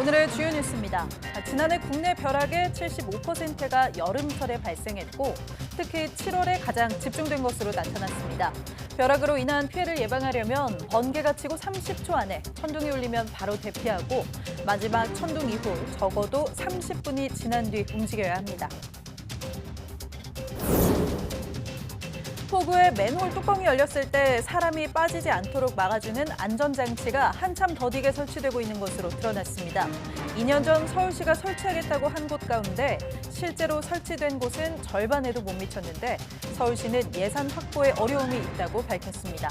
오늘의 주요 뉴스입니다. 지난해 국내 벼락의 75%가 여름철에 발생했고 특히 7월에 가장 집중된 것으로 나타났습니다. 벼락으로 인한 피해를 예방하려면 번개가 치고 30초 안에 천둥이 울리면 바로 대피하고 마지막 천둥 이후 적어도 30분이 지난 뒤 움직여야 합니다. 폭우에 맨홀 뚜껑이 열렸을 때 사람이 빠지지 않도록 막아주는 안전장치가 한참 더디게 설치되고 있는 것으로 드러났습니다. 2년 전 서울시가 설치하겠다고 한 곳 가운데 실제로 설치된 곳은 절반에도 못 미쳤는데 서울시는 예산 확보에 어려움이 있다고 밝혔습니다.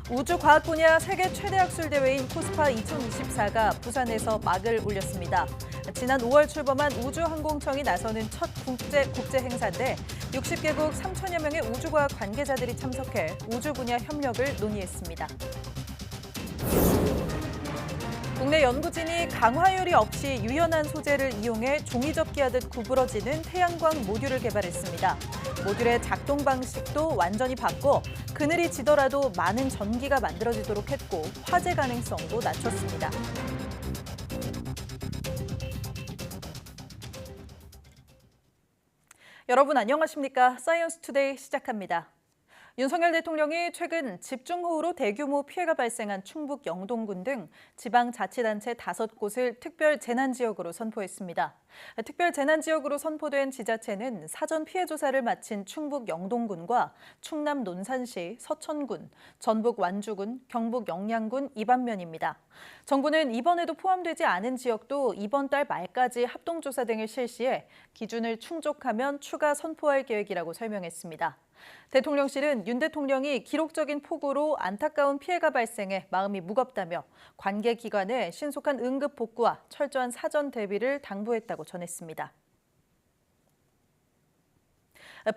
우주과학 분야 세계 최대 학술 대회인 코스파 2024가 부산에서 막을 올렸습니다. 지난 5월 출범한 우주항공청이 나서는 첫 국제 행사인데 60개국 3천여 명의 우주과학 관계자들이 참석해 우주 분야 협력을 논의했습니다. 국내 연구진이 강화유리 없이 유연한 소재를 이용해 종이접기하듯 구부러지는 태양광 모듈을 개발했습니다. 모듈의 작동 방식도 완전히 바꿔 그늘이 지더라도 많은 전기가 만들어지도록 했고 화재 가능성도 낮췄습니다. 여러분 안녕하십니까? 사이언스 투데이 시작합니다. 윤석열 대통령이 최근 집중호우로 대규모 피해가 발생한 충북 영동군 등 지방자치단체 5곳을 특별재난지역으로 선포했습니다. 특별재난지역으로 선포된 지자체는 사전 피해 조사를 마친 충북 영동군과 충남 논산시, 서천군, 전북 완주군, 경북 영양군, 이반면입니다. 정부는 이번에도 포함되지 않은 지역도 이번 달 말까지 합동조사 등을 실시해 기준을 충족하면 추가 선포할 계획이라고 설명했습니다. 대통령실은 윤 대통령이 기록적인 폭우로 안타까운 피해가 발생해 마음이 무겁다며 관계기관에 신속한 응급 복구와 철저한 사전 대비를 당부했다고 전했습니다.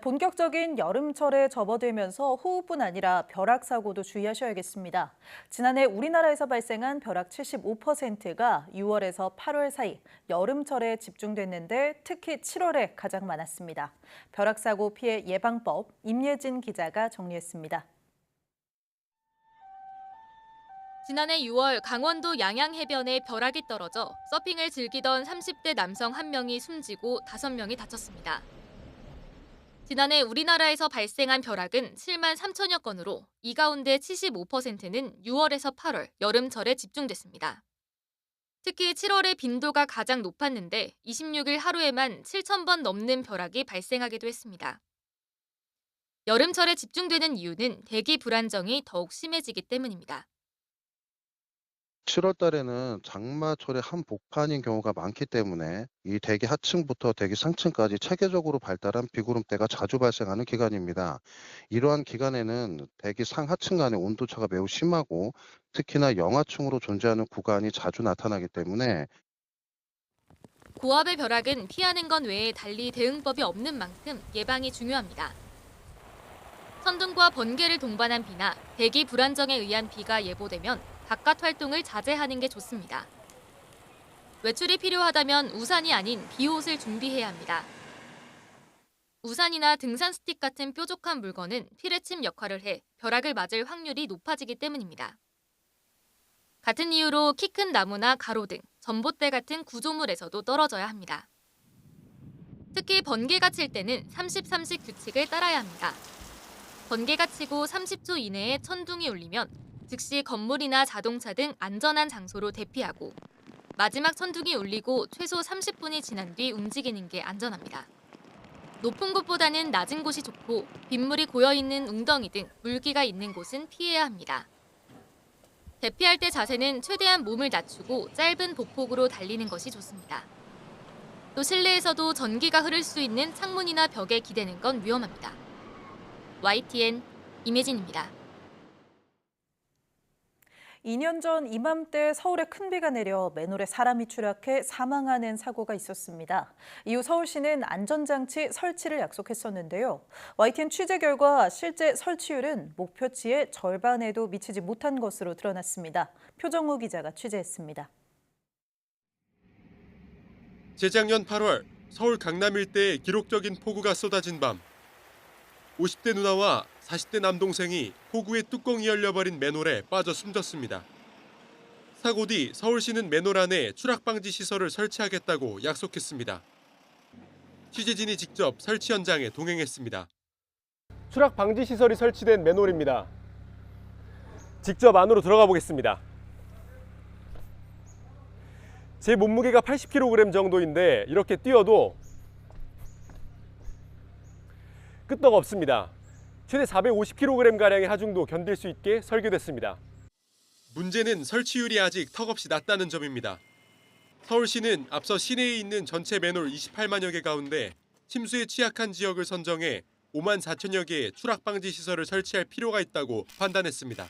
본격적인 여름철에 접어들면서 호우뿐 아니라 벼락 사고도 주의하셔야겠습니다. 지난해 우리나라에서 발생한 벼락 75%가 6월에서 8월 사이 여름철에 집중됐는데 특히 7월에 가장 많았습니다. 벼락 사고 피해 예방법 임예진 기자가 정리했습니다. 지난해 6월 강원도 양양 해변에 벼락이 떨어져 서핑을 즐기던 30대 남성 1명이 숨지고 5명이 다쳤습니다. 지난해 우리나라에서 발생한 벼락은 7만 3천여 건으로 이 가운데 75%는 6월에서 8월 여름철에 집중됐습니다. 특히 7월의 빈도가 가장 높았는데 26일 하루에만 7,000번 넘는 벼락이 발생하기도 했습니다. 여름철에 집중되는 이유는 대기 불안정이 더욱 심해지기 때문입니다. 7월 달에는 장마철의 한복판인 경우가 많기 때문에 이 대기 하층부터 대기 상층까지 체계적으로 발달한 비구름대가 자주 발생하는 기간입니다. 이러한 기간에는 대기 상하층 간의 온도차가 매우 심하고 특히나 영하층으로 존재하는 구간이 자주 나타나기 때문에 고압의 벼락은 피하는 것 외에 달리 대응법이 없는 만큼 예방이 중요합니다. 천둥과 번개를 동반한 비나 대기 불안정에 의한 비가 예보되면 바깥 활동을 자제하는 게 좋습니다. 외출이 필요하다면 우산이 아닌 비옷을 준비해야 합니다. 우산이나 등산 스틱 같은 뾰족한 물건은 피뢰침 역할을 해 벼락을 맞을 확률이 높아지기 때문입니다. 같은 이유로 키 큰 나무나 가로등, 전봇대 같은 구조물에서도 떨어져야 합니다. 특히 번개가 칠 때는 30-30 규칙을 따라야 합니다. 번개가 치고 30초 이내에 천둥이 울리면 즉시 건물이나 자동차 등 안전한 장소로 대피하고 마지막 천둥이 울리고 최소 30분이 지난 뒤 움직이는 게 안전합니다. 높은 곳보다는 낮은 곳이 좋고 빗물이 고여있는 웅덩이 등 물기가 있는 곳은 피해야 합니다. 대피할 때 자세는 최대한 몸을 낮추고 짧은 보폭으로 달리는 것이 좋습니다. 또 실내에서도 전기가 흐를 수 있는 창문이나 벽에 기대는 건 위험합니다. YTN 임혜진입니다. 2년 전 이맘때 서울에 큰 비가 내려 맨홀에 사람이 추락해 사망하는 사고가 있었습니다. 이후 서울시는 안전장치 설치를 약속했었는데요. YTN 취재 결과 실제 설치율은 목표치의 절반에도 미치지 못한 것으로 드러났습니다. 표정우 기자가 취재했습니다. 재작년 8월 서울 강남 일대에 기록적인 폭우가 쏟아진 밤 50대 누나와 40대 남동생이 폭우에 뚜껑이 열려버린 맨홀에 빠져 숨졌습니다. 사고 뒤 서울시는 맨홀 안에 추락 방지 시설을 설치하겠다고 약속했습니다. 취재진이 직접 설치 현장에 동행했습니다. 추락 방지 시설이 설치된 맨홀입니다. 직접 안으로 들어가 보겠습니다. 제 몸무게가 80kg 정도인데 이렇게 뛰어도 끄떡 없습니다. 최대 450kg가량의 하중도 견딜 수 있게 설계됐습니다. 문제는 설치율이 아직 턱없이 낮다는 점입니다. 서울시는 앞서 시내에 있는 전체 맨홀 28만여 개 가운데 침수에 취약한 지역을 선정해 5만 4천여 개의 추락 방지 시설을 설치할 필요가 있다고 판단했습니다.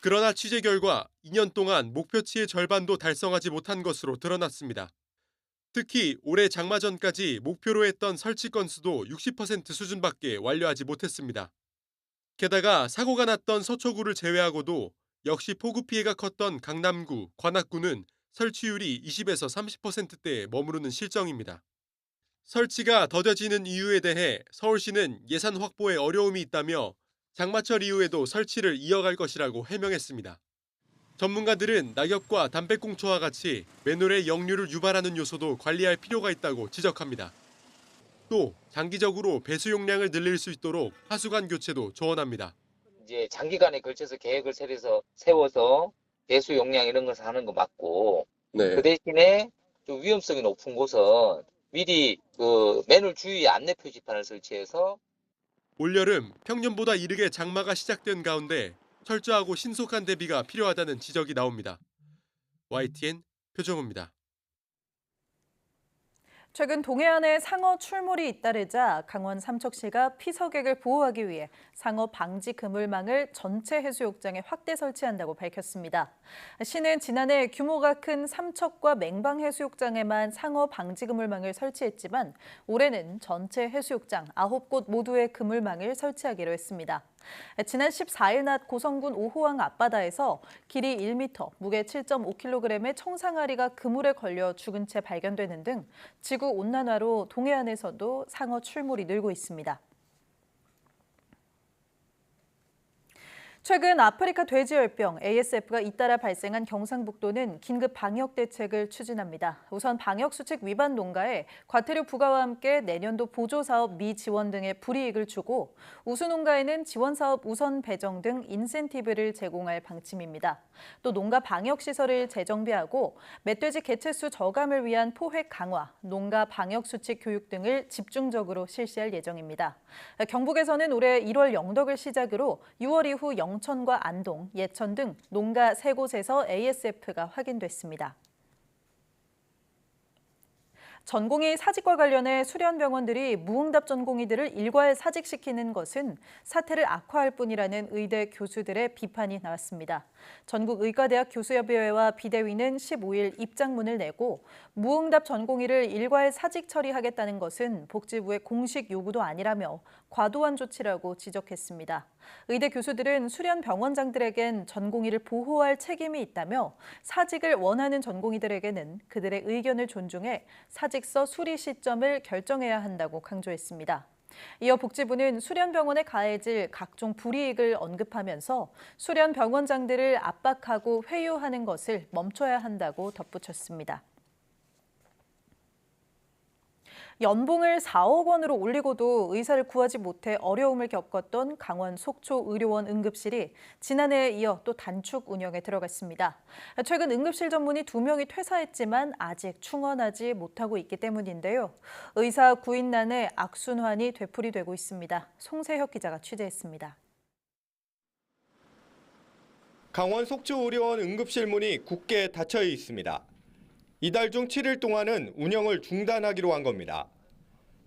그러나 취재 결과 2년 동안 목표치의 절반도 달성하지 못한 것으로 드러났습니다. 특히 올해 장마 전까지 목표로 했던 설치 건수도 60% 수준밖에 완료하지 못했습니다. 게다가 사고가 났던 서초구를 제외하고도 역시 폭우 피해가 컸던 강남구, 관악구는 설치율이 20에서 30%대에 머무르는 실정입니다. 설치가 더뎌지는 이유에 대해 서울시는 예산 확보에 어려움이 있다며 장마철 이후에도 설치를 이어갈 것이라고 해명했습니다. 전문가들은 낙엽과 담배꽁초와 같이 맨홀의 역류를 유발하는 요소도 관리할 필요가 있다고 지적합니다. 또 장기적으로 배수 용량을 늘릴 수 있도록 하수관 교체도 조언합니다. 이제 장기간에 걸쳐서 계획을 세워서 배수 용량 이런 것을 하는 거 맞고, 그 대신에 좀 위험성이 높은 곳은 미리 그 맨홀 주위에 안내 표지판을 설치해서 올여름 평년보다 이르게 장마가 시작된 가운데 철저하고 신속한 대비가 필요하다는 지적이 나옵니다. YTN 표정호입니다. 최근 동해안에 상어 출몰이 잇따르자 강원 삼척시가 피서객을 보호하기 위해 상어 방지 그물망을 전체 해수욕장에 확대 설치한다고 밝혔습니다. 시는 지난해 규모가 큰 삼척과 맹방 해수욕장에만 상어 방지 그물망을 설치했지만 올해는 전체 해수욕장 9곳 모두에 그물망을 설치하기로 했습니다. 지난 14일 낮 고성군 오호항 앞바다에서 길이 1m, 무게 7.5kg의 청상아리가 그물에 걸려 죽은 채 발견되는 등 지구 온난화로 동해안에서도 상어 출몰이 늘고 있습니다. 최근 아프리카 돼지열병 ASF가 잇따라 발생한 경상북도는 긴급 방역 대책을 추진합니다. 우선 방역 수칙 위반 농가에 과태료 부과와 함께 내년도 보조사업 미지원 등의 불이익을 주고 우수 농가에는 지원사업 우선 배정 등 인센티브를 제공할 방침입니다. 또 농가 방역 시설을 재정비하고 멧돼지 개체수 저감을 위한 포획 강화, 농가 방역 수칙 교육 등을 집중적으로 실시할 예정입니다. 경북에서는 올해 1월 영덕을 시작으로 6월 이후 영천과 안동, 예천 등 농가 3곳에서 ASF가 확인됐습니다. 전공의 사직과 관련해 수련병원들이 무응답 전공의들을 일괄 사직시키는 것은 사태를 악화할 뿐이라는 의대 교수들의 비판이 나왔습니다. 전국의과대학 교수협의회와 비대위는 15일 입장문을 내고 무응답 전공의를 일괄 사직 처리하겠다는 것은 복지부의 공식 요구도 아니라며 과도한 조치라고 지적했습니다. 의대 교수들은 수련 병원장들에겐 전공의를 보호할 책임이 있다며 사직을 원하는 전공의들에게는 그들의 의견을 존중해 사직서 수리 시점을 결정해야 한다고 강조했습니다. 이어 복지부는 수련병원에 가해질 각종 불이익을 언급하면서 수련병원장들을 압박하고 회유하는 것을 멈춰야 한다고 덧붙였습니다. 연봉을 4억 원으로 올리고도 의사를 구하지 못해 어려움을 겪었던 강원 속초 의료원 응급실이 지난해에 이어 또 단축 운영에 들어갔습니다. 최근 응급실 전문의 2명이 퇴사했지만 아직 충원하지 못하고 있기 때문인데요. 의사 구인난의 악순환이 되풀이되고 있습니다. 송세혁 기자가 취재했습니다. 강원 속초 의료원 응급실 문이 굳게 닫혀 있습니다. 이달 중 7일 동안은 운영을 중단하기로 한 겁니다.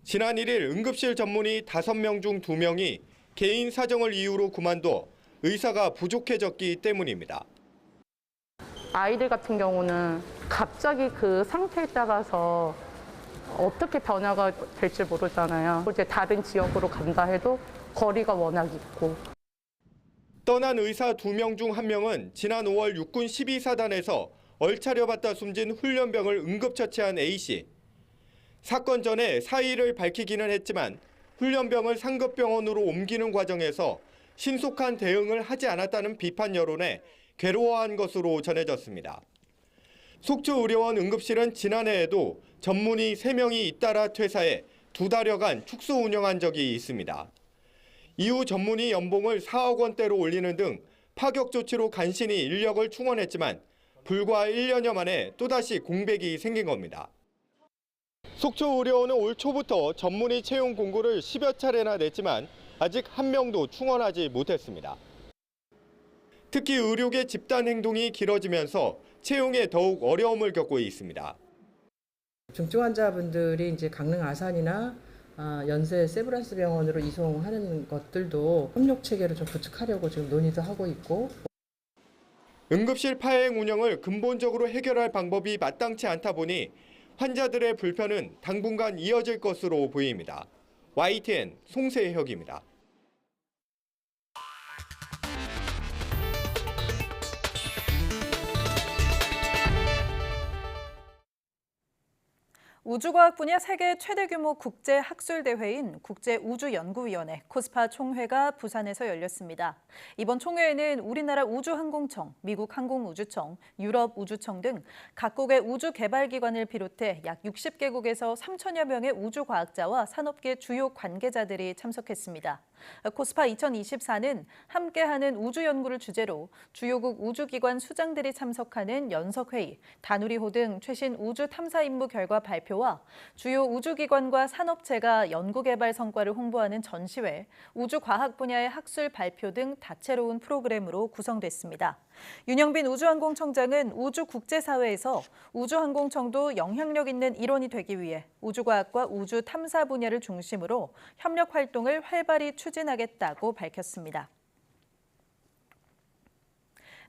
지난 1일 응급실 전문의 5명 중 2명이 개인 사정을 이유로 그만둬 의사가 부족해졌기 때문입니다. 아이들 같은 경우는 갑자기 그 상태에 따라서 어떻게 변화가 될지 모르잖아요. 이제 다른 지역으로 간다 해도 거리가 워낙 있고. 떠난 의사 2명 중 1명은 지난 5월 육군 12사단에서 얼차려 받다 숨진 훈련병을 응급처치한 A씨. 사건 전에 사의를 밝히기는 했지만 훈련병을 상급병원으로 옮기는 과정에서 신속한 대응을 하지 않았다는 비판 여론에 괴로워한 것으로 전해졌습니다. 속초의료원 응급실은 지난해에도 전문의 3명이 잇따라 퇴사해 2달여간 축소 운영한 적이 있습니다. 이후 전문의 연봉을 4억 원대로 올리는 등 파격 조치로 간신히 인력을 충원했지만 불과 1년여 만에 또다시 공백이 생긴 겁니다. 속초의료원은 올 초부터 전문의 채용 공고를 10여 차례나 냈지만 아직 한 명도 충원하지 못했습니다. 특히 의료계 집단 행동이 길어지면서 채용에 더욱 어려움을 겪고 있습니다. 중증 환자분들이 이제 강릉 아산이나 연세 세브란스 병원으로 이송하는 것들도 협력 체계를 좀 구축하려고 지금 논의도 하고 있고. 응급실 파행 운영을 근본적으로 해결할 방법이 마땅치 않다 보니 환자들의 불편은 당분간 이어질 것으로 보입니다. YTN 송세혁입니다. 우주과학 분야 세계 최대 규모 국제 학술 대회인 국제우주연구위원회 코스파 총회가 부산에서 열렸습니다. 이번 총회에는 우리나라 우주항공청, 미국 항공우주청, 유럽 우주청 등 각국의 우주 개발 기관을 비롯해 약 60개국에서 3천여 명의 우주과학자와 산업계 주요 관계자들이 참석했습니다. 코스파 2024는 함께하는 우주연구를 주제로 주요국 우주기관 수장들이 참석하는 연석회의, 다누리호 등 최신 우주 탐사 임무 결과 발표와 주요 우주기관과 산업체가 연구개발 성과를 홍보하는 전시회, 우주과학 분야의 학술 발표 등 다채로운 프로그램으로 구성됐습니다. 윤영빈 우주항공청장은 우주국제사회에서 우주항공청도 영향력 있는 일원이 되기 위해 우주과학과 우주 탐사 분야를 중심으로 협력 활동을 활발히 추진하겠다고 밝혔습니다.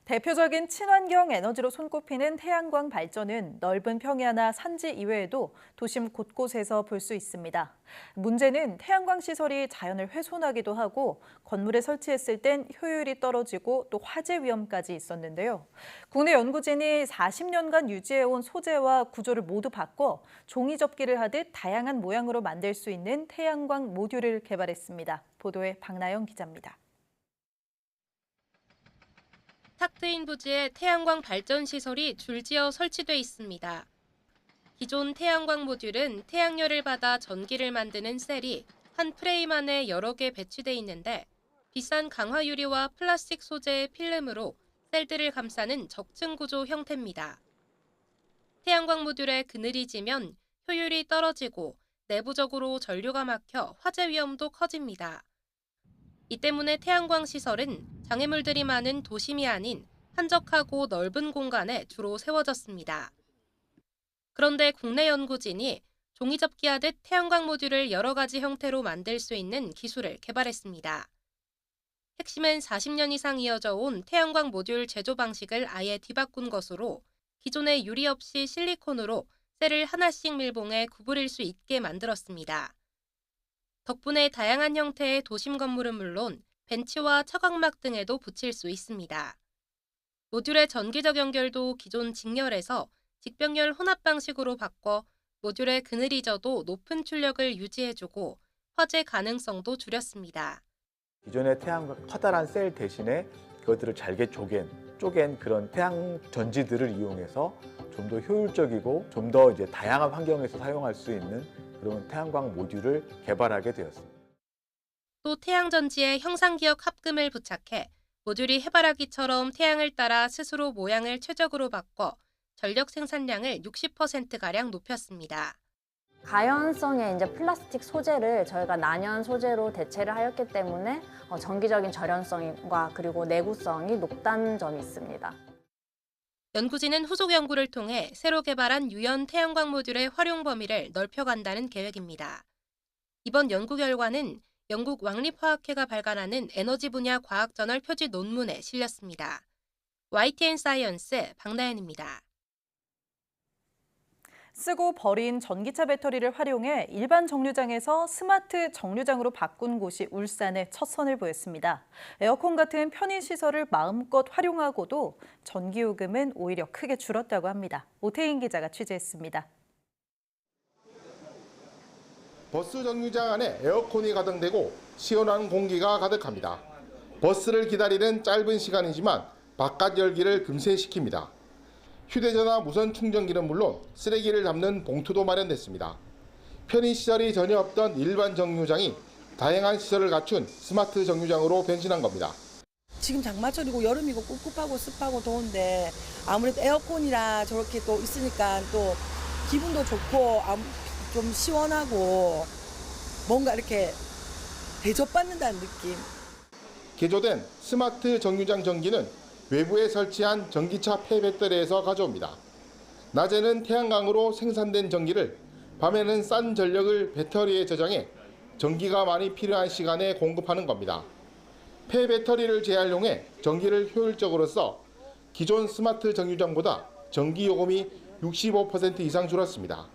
대표적인 친환경 에너지로 손꼽히는 태양광 발전은 넓은 평야나 산지 이외에도 도심 곳곳에서 볼 수 있습니다. 문제는 태양광 시설이 자연을 훼손하기도 하고 건물에 설치했을 땐 효율이 떨어지고 또 화재 위험까지 있었는데요. 국내 연구진이 40년간 유지해온 소재와 구조를 모두 바꿔 종이 접기를 하듯 다양한 모양으로 만들 수 있는 태양광 모듈을 개발했습니다. 보도에 박나영 기자입니다. 탁 트인 부지에 태양광 발전 시설이 줄지어 설치돼 있습니다. 기존 태양광 모듈은 태양열을 받아 전기를 만드는 셀이 한 프레임 안에 여러 개 배치돼 있는데 비싼 강화 유리와 플라스틱 소재의 필름으로 셀들을 감싸는 적층 구조 형태입니다. 태양광 모듈에 그늘이 지면 효율이 떨어지고 내부적으로 전류가 막혀 화재 위험도 커집니다. 이 때문에 태양광 시설은 장애물들이 많은 도심이 아닌 한적하고 넓은 공간에 주로 세워졌습니다. 그런데 국내 연구진이 종이 접기하듯 태양광 모듈을 여러 가지 형태로 만들 수 있는 기술을 개발했습니다. 핵심은 40년 이상 이어져 온 태양광 모듈 제조 방식을 아예 뒤바꾼 것으로 기존의 유리 없이 실리콘으로 셀을 하나씩 밀봉해 구부릴 수 있게 만들었습니다. 덕분에 다양한 형태의 도심 건물은 물론 벤치와 차광막 등에도 붙일 수 있습니다. 모듈의 전기적 연결도 기존 직열에서 직병열 혼합 방식으로 바꿔 모듈의 그늘이 져도 높은 출력을 유지해주고 화재 가능성도 줄였습니다. 기존의 태양광 커다란 셀 대신에 그것들을 잘게 쪼갠 그런 태양 전지들을 이용해서 좀 더 효율적이고 좀 더 다양한 환경에서 사용할 수 있는 그런 태양광 모듈을 개발하게 되었습니다. 또 태양전지에 형상기억 합금을 부착해 모듈이 해바라기처럼 태양을 따라 스스로 모양을 최적으로 바꿔 전력 생산량을 60%가량 높였습니다. 가연성의 플라스틱 소재를 저희가 난연 소재로 대체를 하였기 때문에 전기적인 절연성과 그리고 내구성이 높다는 점이 있습니다. 연구진은 후속 연구를 통해 새로 개발한 유연 태양광 모듈의 활용 범위를 넓혀간다는 계획입니다. 이번 연구 결과는 영국 왕립화학회가 발간하는 에너지 분야 과학저널 표지 논문에 실렸습니다. YTN 사이언스 박나연입니다. 쓰고 버린 전기차 배터리를 활용해 일반 정류장에서 스마트 정류장으로 바꾼 곳이 울산에 첫 선을 보였습니다. 에어컨 같은 편의시설을 마음껏 활용하고도 전기요금은 오히려 크게 줄었다고 합니다. 오태인 기자가 취재했습니다. 버스 정류장 안에 에어컨이 가동되고 시원한 공기가 가득합니다. 버스를 기다리는 짧은 시간이지만 바깥 열기를 금세 식힙니다. 휴대전화 무선 충전기는 물론 쓰레기를 담는 봉투도 마련됐습니다. 편의시설이 전혀 없던 일반 정류장이 다양한 시설을 갖춘 스마트 정류장으로 변신한 겁니다. 지금 장마철이고 여름이고 꿉꿉하고 습하고 더운데 아무래도 에어컨이라 저렇게 또 있으니까 또 기분도 좋고 좀 시원하고 뭔가 이렇게 대접받는다는 느낌. 개조된 스마트 정류장 전기는 외부에 설치한 전기차 폐배터리에서 가져옵니다. 낮에는 태양광으로 생산된 전기를, 밤에는 싼 전력을 배터리에 저장해 전기가 많이 필요한 시간에 공급하는 겁니다. 폐배터리를 재활용해 전기를 효율적으로 써 기존 스마트 정류장보다 전기 요금이 65% 이상 줄었습니다.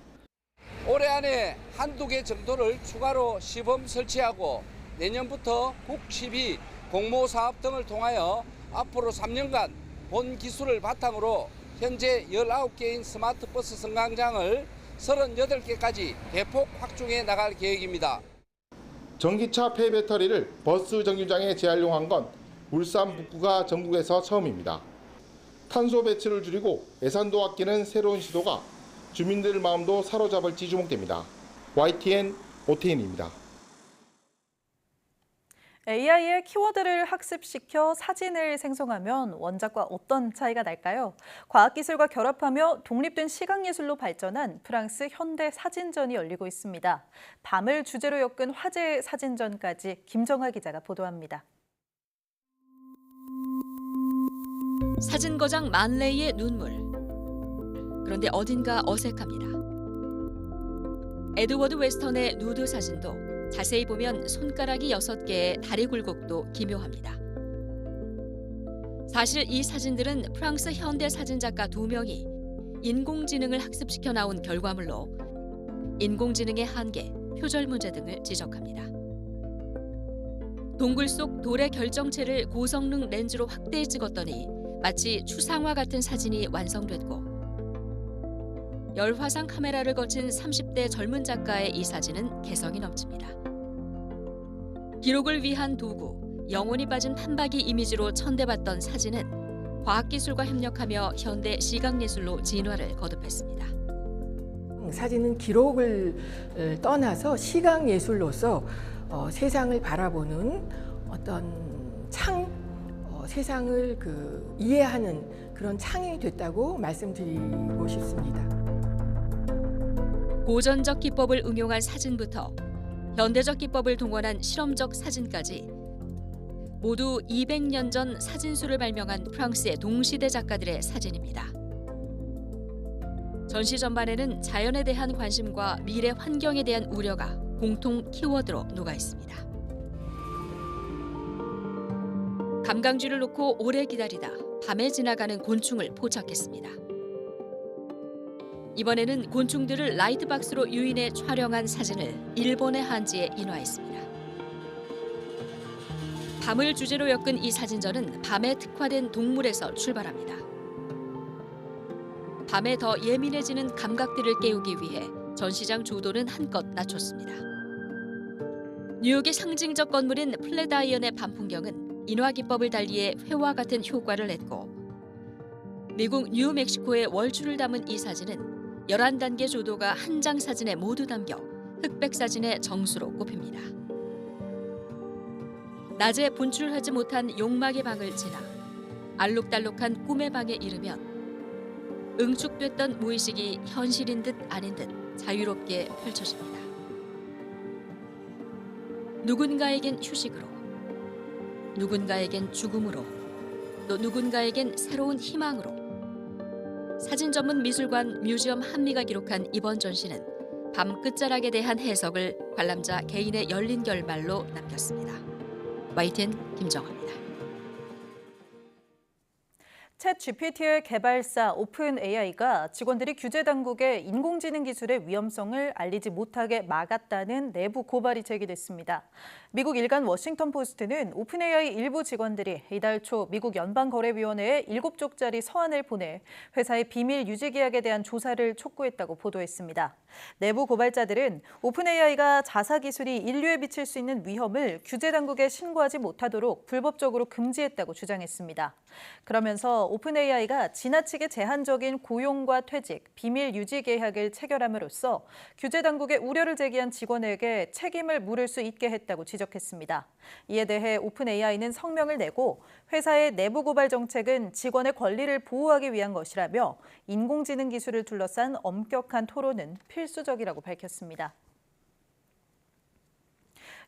올해 안에 한두 개 정도를 추가로 시범 설치하고 내년부터 국시비 공모 사업 등을 통하여 앞으로 3년간 본 기술을 바탕으로 현재 19개인 스마트 버스 승강장을 38개까지 대폭 확충해 나갈 계획입니다. 전기차 폐배터리를 버스 정류장에 재활용한 건 울산 북구가 전국에서 처음입니다. 탄소 배출을 줄이고 예산도 아끼는 새로운 시도가 주민들 마음도 사로잡을지 주목됩니다. YTN 오태인입니다. AI의 키워드를 학습시켜 사진을 생성하면 원작과 어떤 차이가 날까요? 과학기술과 결합하며 독립된 시각예술로 발전한 프랑스 현대 사진전이 열리고 있습니다. 밤을 주제로 엮은 화제의 사진전까지 김정아 기자가 보도합니다. 사진거장 만레이의 눈물. 그런데 어딘가 어색합니다. 에드워드 웨스턴의 누드 사진도 자세히 보면 손가락이 6개의 다리 굴곡도 기묘합니다. 사실 이 사진들은 프랑스 현대 사진작가 2명이 인공지능을 학습시켜 나온 결과물로 인공지능의 한계, 표절 문제 등을 지적합니다. 동굴 속 돌의 결정체를 고성능 렌즈로 확대해 찍었더니 마치 추상화 같은 사진이 완성됐고, 열화상 카메라를 거친 30대 젊은 작가의 이 사진은 개성이 넘칩니다. 기록을 위한 도구, 영혼이 빠진 판박이 이미지로 천대받던 사진은 과학기술과 협력하며 현대 시각예술로 진화를 거듭했습니다. 사진은 기록을 떠나서 시각예술로서 세상을 바라보는 어떤 세상을 이해하는 그런 창이 됐다고 말씀드리고 싶습니다. 고전적 기법을 응용한 사진부터 현대적 기법을 동원한 실험적 사진까지 모두 200년 전 사진수를 발명한 프랑스의 동시대 작가들의 사진입니다. 전시 전반에는 자연에 대한 관심과 미래 환경에 대한 우려가 공통 키워드로 녹아 있습니다. 감강쥐를 놓고 오래 기다리다 밤에 지나가는 곤충을 포착했습니다. 이번에는 곤충들을 라이트박스로 유인해 촬영한 사진을 일본의 한지에 인화했습니다. 밤을 주제로 엮은 이 사진전은 밤에 특화된 동물에서 출발합니다. 밤에 더 예민해지는 감각들을 깨우기 위해 전시장 조도는 한껏 낮췄습니다. 뉴욕의 상징적 건물인 플랫아이언의 밤 풍경은 인화 기법을 달리해 회와 같은 효과를 냈고, 미국 뉴멕시코의 월출을 담은 이 사진은 11단계 조도가 한 장 사진에 모두 담겨 흑백 사진의 정수로 꼽힙니다. 낮에 분출하지 못한 용막의 방을 지나 알록달록한 꿈의 방에 이르면 응축됐던 무의식이 현실인 듯 아닌 듯 자유롭게 펼쳐집니다. 누군가에겐 휴식으로, 누군가에겐 죽음으로, 또 누군가에겐 새로운 희망으로. 사진 전문 미술관 뮤지엄 한미가 기록한 이번 전시는 밤 끝자락에 대한 해석을 관람자 개인의 열린 결말로 남겼습니다. YTN 김정아입니다. 챗 GPT의 개발사 오픈AI가 직원들이 규제 당국에 인공지능 기술의 위험성을 알리지 못하게 막았다는 내부 고발이 제기됐습니다. 미국 일간 워싱턴 포스트는 오픈AI 일부 직원들이 이달 초 미국 연방거래위원회에 7쪽짜리 서한을 보내 회사의 비밀 유지 계약에 대한 조사를 촉구했다고 보도했습니다. 내부 고발자들은 오픈AI가 자사 기술이 인류에 미칠 수 있는 위험을 규제 당국에 신고하지 못하도록 불법적으로 금지했다고 주장했습니다. 그러면서 오픈AI가 지나치게 제한적인 고용과 퇴직, 비밀 유지 계약을 체결함으로써 규제 당국에 우려를 제기한 직원에게 책임을 물을 수 있게 했다고 지적했습니다. 이에 대해 오픈AI는 성명을 내고 회사의 내부 고발 정책은 직원의 권리를 보호하기 위한 것이라며 인공지능 기술을 둘러싼 엄격한 토론은 필수적이라고 밝혔습니다.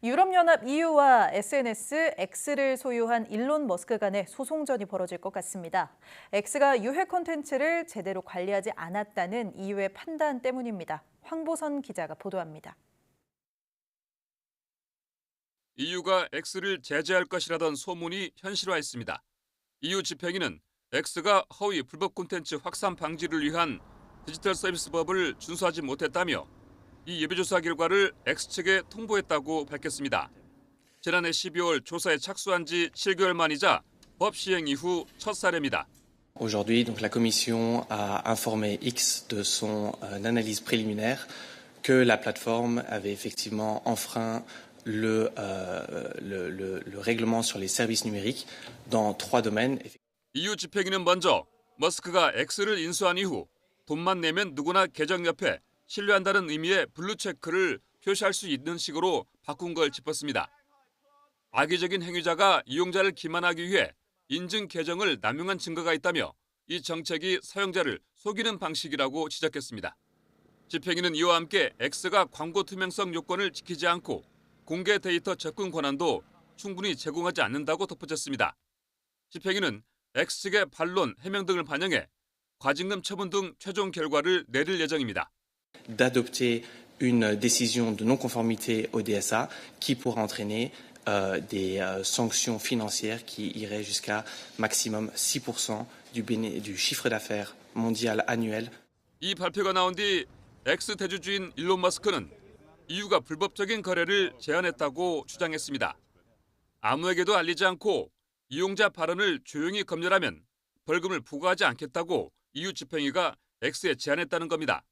유럽연합 EU와 SNS X를 소유한 일론 머스크 간의 소송전이 벌어질 것 같습니다. X가 유해 콘텐츠를 제대로 관리하지 않았다는 EU의 판단 때문입니다. 황보선 기자가 보도합니다. EU가 X를 제재할 것이라던 소문이 현실화했습니다. EU 집행위는 X가 허위 불법 콘텐츠 확산 방지를 위한 디지털 서비스법을 준수하지 못했다며 이 예비조사 결과를 X측에 통보했다고 밝혔습니다. 지난해 12월 조사에 착수한 지 7개월 만이자 법 시행 이후 첫 사례입니다. Aujourd'hui, donc la Commission a informé X de son analyse préliminaire que la plateforme avait effectivement enfreint le règlement sur les services numériques dans 3 domaines. EU 집행위는 먼저 머스크가 X를 인수한 이후 돈만 내면 누구나 계정 옆에 신뢰한다는 의미의 블루체크를 표시할 수 있는 식으로 바꾼 걸 짚었습니다. 악의적인 행위자가 이용자를 기만하기 위해 인증 계정을 남용한 증거가 있다며 이 정책이 사용자를 속이는 방식이라고 지적했습니다. 집행위는 이와 함께 X가 광고 투명성 요건을 지키지 않고 공개 데이터 접근 권한도 충분히 제공하지 않는다고 덧붙였습니다. 집행위는 X측의 반론, 해명 등을 반영해 과징금 처분 등 최종 결과를 내릴 예정입니다. D'adopter une décision de non-conformité au DSA qui pourra entraîner des sanctions financières qui iraient jusqu'à maximum 6% du chiffre d'affaires mondial annuel. 이 발표가 나온 뒤 X 대주주인 일론 머스크는 EU가 불법적인 거래를 제한했다고 주장했습니다. 아무에게도 알리지 않고 이용자 발언을 조용히 검열하면 벌금을 부과하지 않겠다고 EU 집행위가 X에 제안했다는 겁니다.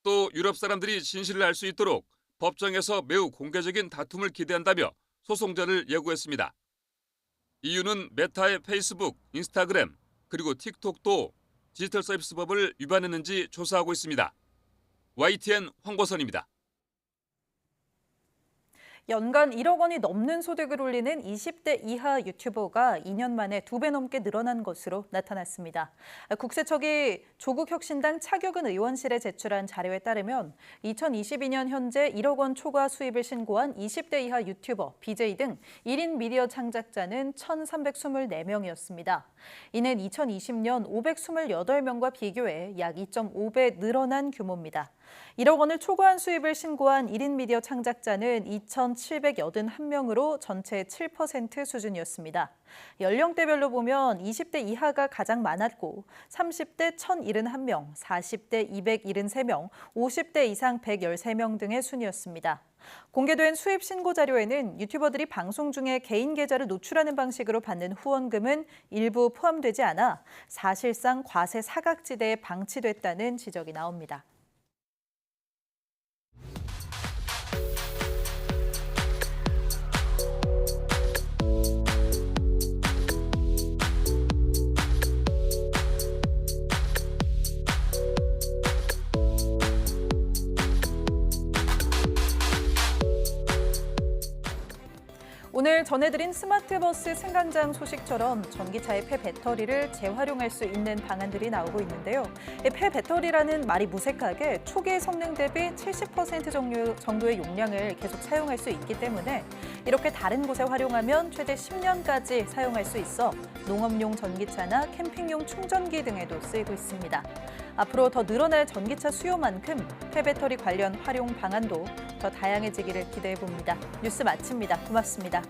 또 유럽 사람들이 진실을 알 수 있도록 법정에서 매우 공개적인 다툼을 기대한다며 소송전을 예고했습니다. EU는 메타의 페이스북, 인스타그램, 그리고 틱톡도 디지털 서비스법을 위반했는지 조사하고 있습니다. YTN 황보선입니다. 연간 1억 원이 넘는 소득을 올리는 20대 이하 유튜버가 2년 만에 2배 넘게 늘어난 것으로 나타났습니다. 국세청이 조국혁신당 차규근 의원실에 제출한 자료에 따르면 2022년 현재 1억 원 초과 수입을 신고한 20대 이하 유튜버, BJ 등 1인 미디어 창작자는 1,324명이었습니다. 이는 2020년 528명과 비교해 약 2.5배 늘어난 규모입니다. 1억 원을 초과한 수입을 신고한 1인 미디어 창작자는 2,781명으로 전체의 7% 수준이었습니다. 연령대별로 보면 20대 이하가 가장 많았고 30대 1,071명, 40대 273명, 50대 이상 113명 등의 순이었습니다. 공개된 수입 신고 자료에는 유튜버들이 방송 중에 개인 계좌를 노출하는 방식으로 받는 후원금은 일부 포함되지 않아 사실상 과세 사각지대에 방치됐다는 지적이 나옵니다. 오늘 전해드린 스마트버스 승강장 소식처럼 전기차의 폐배터리를 재활용할 수 있는 방안들이 나오고 있는데요. 폐배터리라는 말이 무색하게 초기 성능 대비 70% 정도의 용량을 계속 사용할 수 있기 때문에 이렇게 다른 곳에 활용하면 최대 10년까지 사용할 수 있어 농업용 전기차나 캠핑용 충전기 등에도 쓰이고 있습니다. 앞으로 더 늘어날 전기차 수요만큼 폐배터리 관련 활용 방안도 더 다양해지기를 기대해 봅니다. 뉴스 마칩니다. 고맙습니다.